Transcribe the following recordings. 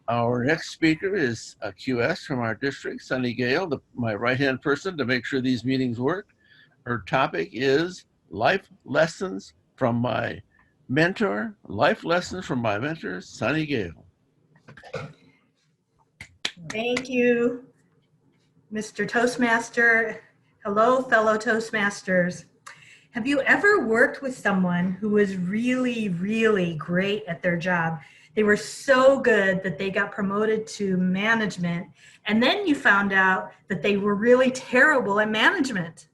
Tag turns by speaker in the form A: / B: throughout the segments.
A: Our next speaker is a QS from our district, Suni Gayle, my right-hand person to make sure these meetings work. Her topic is life lessons from my mentor, Suni Gayle.
B: Thank you, Mr. Toastmaster. Hello, fellow Toastmasters. Have you ever worked with someone who was really, really great at their job? They were so good that they got promoted to management, and then you found out that they were really terrible at management.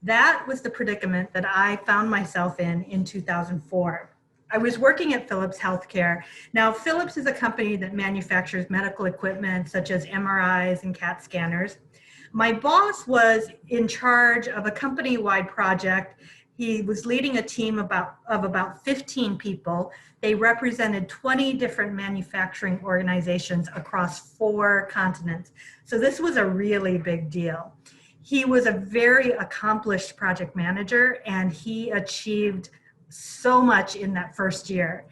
B: That was the predicament that I found myself in 2004. I was working at Philips Healthcare. Now, Philips is a company that manufactures medical equipment such as MRIs and CAT scanners. My boss was in charge of a company-wide project. He was leading a team of about 15 people. They represented 20 different manufacturing organizations across 4 continents. So this was a really big deal. He was a very accomplished project manager, and he achieved so much in that first year.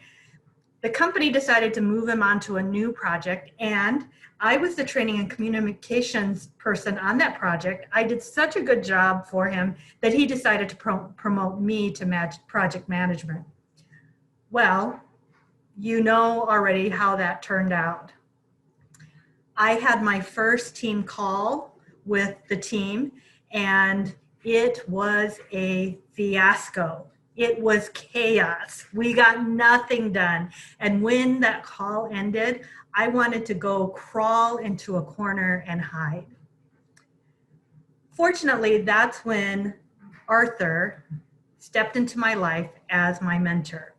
B: The company decided to move him onto a new project, and I was the training and communications person on that project. I did such a good job for him that he decided to promote me to project management. Well, you know already how that turned out. I had my first team call with the team, and it was a fiasco. It was chaos. We got nothing done. And when that call ended, I wanted to go crawl into a corner and hide. Fortunately, that's when Arthur stepped into my life as my mentor.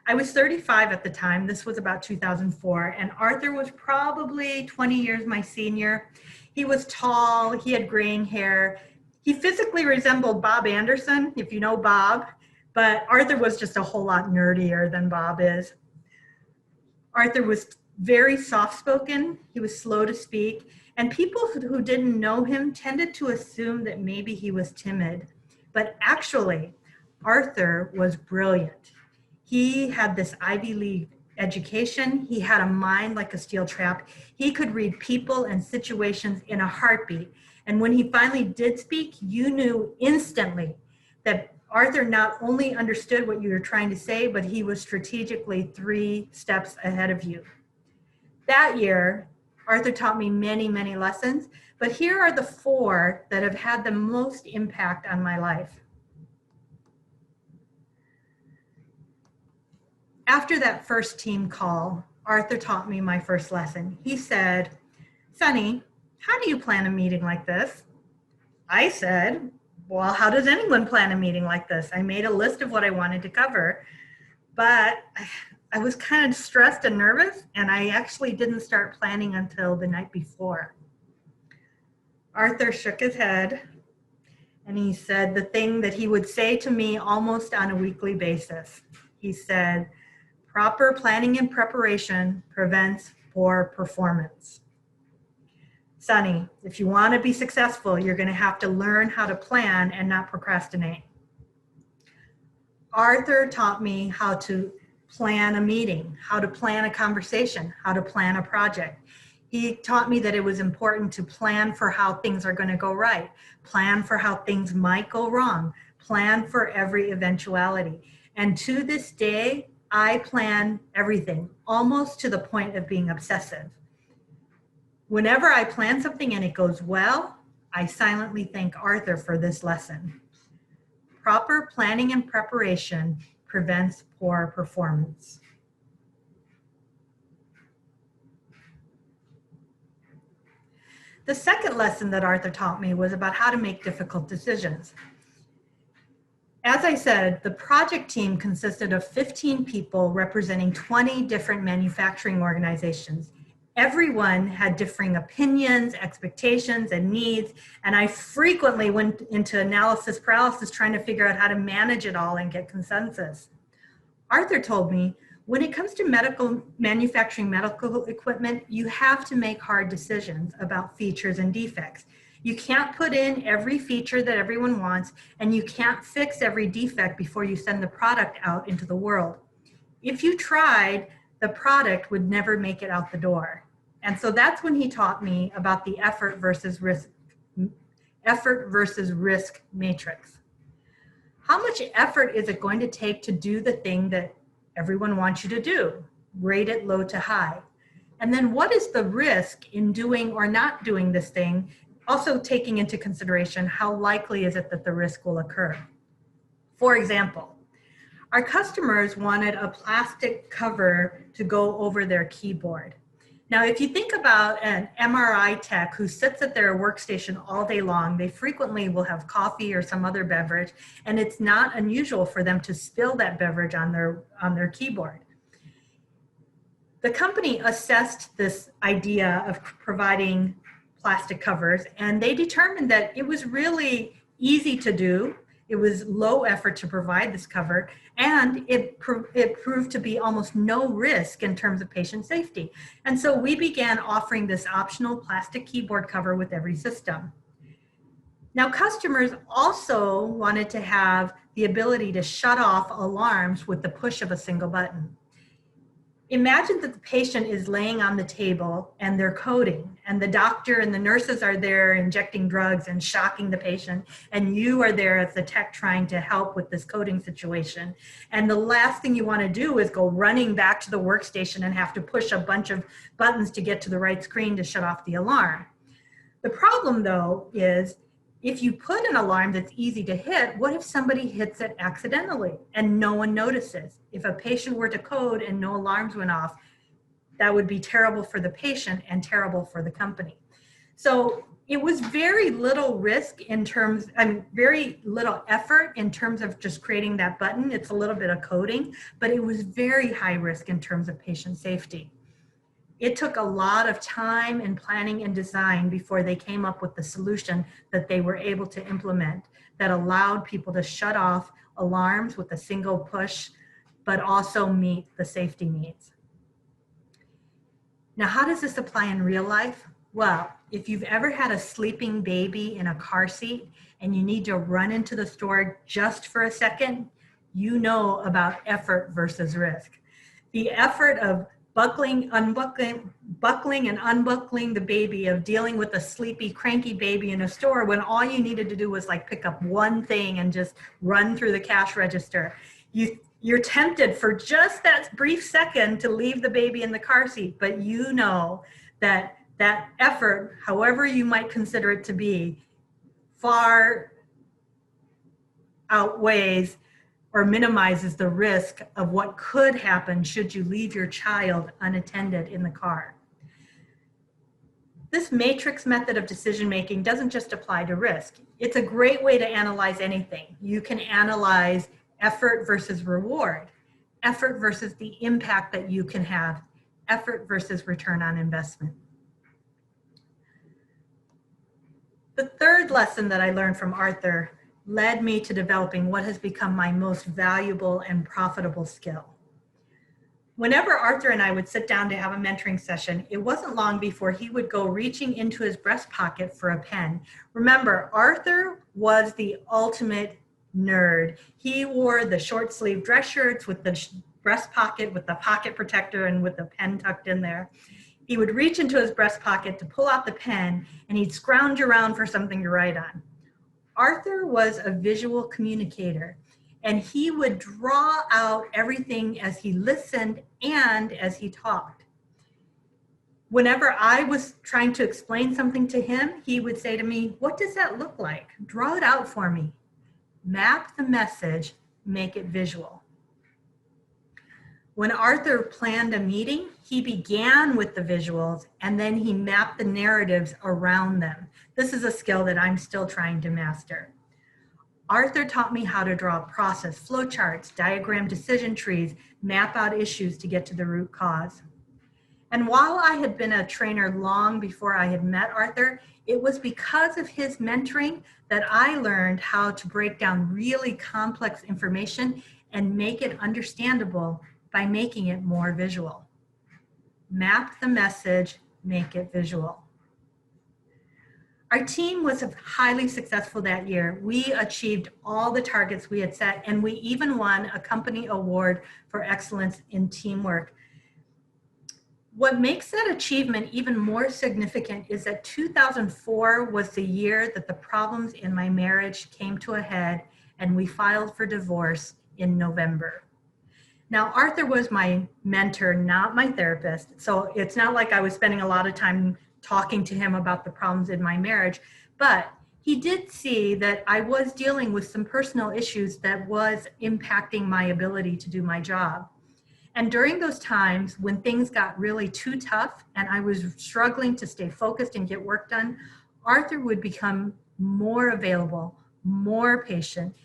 B: I was 35 at the time. This was about 2004, and Arthur was probably 20 years my senior. He was tall, he had graying hair. He physically resembled Bob Anderson, if you know Bob, but Arthur was just a whole lot nerdier than Bob is. Arthur was very soft-spoken, he was slow to speak, and people who didn't know him tended to assume that maybe he was timid. But actually, Arthur was brilliant. He had this Ivy League education. He had a mind like a steel trap. He could read people and situations in a heartbeat. And when he finally did speak, you knew instantly that Arthur not only understood what you were trying to say, but he was strategically 3 steps ahead of you. That year, Arthur taught me many, many lessons, but here are the 4 that have had the most impact on my life. After that first team call, Arthur taught me my first lesson. He said, "Suni, how do you plan a meeting like this?" I said, "Well, how does anyone plan a meeting like this?" I made a list of what I wanted to cover, but I was kind of stressed and nervous, and I actually didn't start planning until the night before. Arthur shook his head, and he said the thing that he would say to me almost on a weekly basis. He said, "Proper planning and preparation prevents poor performance." Suni, if you want to be successful, you're going to have to learn how to plan and not procrastinate. Arthur taught me how to plan a meeting, how to plan a conversation, how to plan a project. He taught me that it was important to plan for how things are going to go right, plan for how things might go wrong, plan for every eventuality. And to this day, I plan everything, almost to the point of being obsessive. Whenever I plan something and it goes well, I silently thank Arthur for this lesson. Proper planning and preparation prevents poor performance. The second lesson that Arthur taught me was about how to make difficult decisions. As I said, the project team consisted of 15 people representing 20 different manufacturing organizations. Everyone had differing opinions, expectations, and needs, and I frequently went into analysis paralysis trying to figure out how to manage it all and get consensus. Arthur told me, when it comes to manufacturing medical equipment, you have to make hard decisions about features and defects. You can't put in every feature that everyone wants, and you can't fix every defect before you send the product out into the world. If you tried, the product would never make it out the door. And so that's when he taught me about the effort versus risk matrix. How much effort is it going to take to do the thing that everyone wants you to do? Rate it low to high. And then what is the risk in doing or not doing this thing? Also taking into consideration how likely is it that the risk will occur. For example, our customers wanted a plastic cover to go over their keyboard. Now, if you think about an MRI tech who sits at their workstation all day long, they frequently will have coffee or some other beverage, and it's not unusual for them to spill that beverage on their keyboard. The company assessed this idea of providing plastic covers, and they determined that it was really easy to do. It was low effort to provide this cover, and it proved to be almost no risk in terms of patient safety. And so we began offering this optional plastic keyboard cover with every system. Now, customers also wanted to have the ability to shut off alarms with the push of a single button. Imagine that the patient is laying on the table and they're coding, and the doctor and the nurses are there injecting drugs and shocking the patient, and you are there as the tech trying to help with this coding situation. And the last thing you want to do is go running back to the workstation and have to push a bunch of buttons to get to the right screen to shut off the alarm. The problem, though, is if you put an alarm that's easy to hit, what if somebody hits it accidentally and no one notices? If a patient were to code and no alarms went off, that would be terrible for the patient and terrible for the company. So it was very little risk in terms, very little effort in terms of just creating that button. It's a little bit of coding, but it was very high risk in terms of patient safety. It took a lot of time and planning and design before they came up with the solution that they were able to implement that allowed people to shut off alarms with a single push, but also meet the safety needs. Now, how does this apply in real life? Well, if you've ever had a sleeping baby in a car seat and you need to run into the store just for a second, you know about effort versus risk. The effort of buckling and unbuckling the baby, of dealing with a sleepy, cranky baby in a store when all you needed to do was like pick up one thing and just run through the cash register. You're tempted for just that brief second to leave the baby in the car seat, but you know that that effort, however you might consider it to be, far outweighs or minimizes the risk of what could happen should you leave your child unattended in the car. This matrix method of decision-making doesn't just apply to risk. It's a great way to analyze anything. You can analyze effort versus reward, effort versus the impact that you can have, effort versus return on investment. The third lesson that I learned from Arthur led me to developing what has become my most valuable and profitable skill. Whenever Arthur and I would sit down to have a mentoring session, it wasn't long before he would go reaching into his breast pocket for a pen. Remember, Arthur was the ultimate nerd. He wore the short sleeve dress shirts with the breast pocket, with the pocket protector and with the pen tucked in there. He would reach into his breast pocket to pull out the pen, and he'd scrounge around for something to write on. Arthur was a visual communicator, and he would draw out everything as he listened and as he talked. Whenever I was trying to explain something to him, he would say to me, "What does that look like? Draw it out for me. Map the message, make it visual." When Arthur planned a meeting, he began with the visuals and then he mapped the narratives around them. This is a skill that I'm still trying to master. Arthur taught me how to draw process flowcharts, diagram decision trees, map out issues to get to the root cause. And while I had been a trainer long before I had met Arthur, it was because of his mentoring that I learned how to break down really complex information and make it understandable by making it more visual. Map the message, make it visual. Our team was highly successful that year. We achieved all the targets we had set, and we even won a company award for excellence in teamwork. What makes that achievement even more significant is that 2004 was the year that the problems in my marriage came to a head and we filed for divorce in November. Now, Arthur was my mentor, not my therapist. So it's not like I was spending a lot of time talking to him about the problems in my marriage, but he did see that I was dealing with some personal issues that was impacting my ability to do my job. And during those times when things got really too tough and I was struggling to stay focused and get work done, Arthur would become more available, more patient.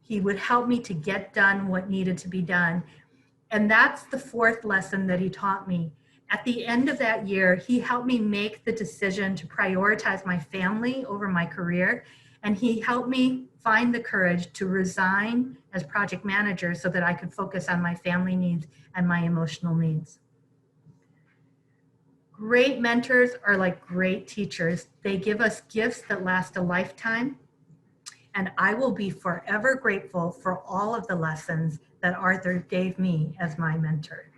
B: He would help me to get done what needed to be done. And that's the fourth lesson that he taught me. At the end of that year, he helped me make the decision to prioritize my family over my career. And he helped me find the courage to resign as project manager so that I could focus on my family needs and my emotional needs. Great mentors are like great teachers. They give us gifts that last a lifetime. And I will be forever grateful for all of the lessons that Arthur gave me as my mentor.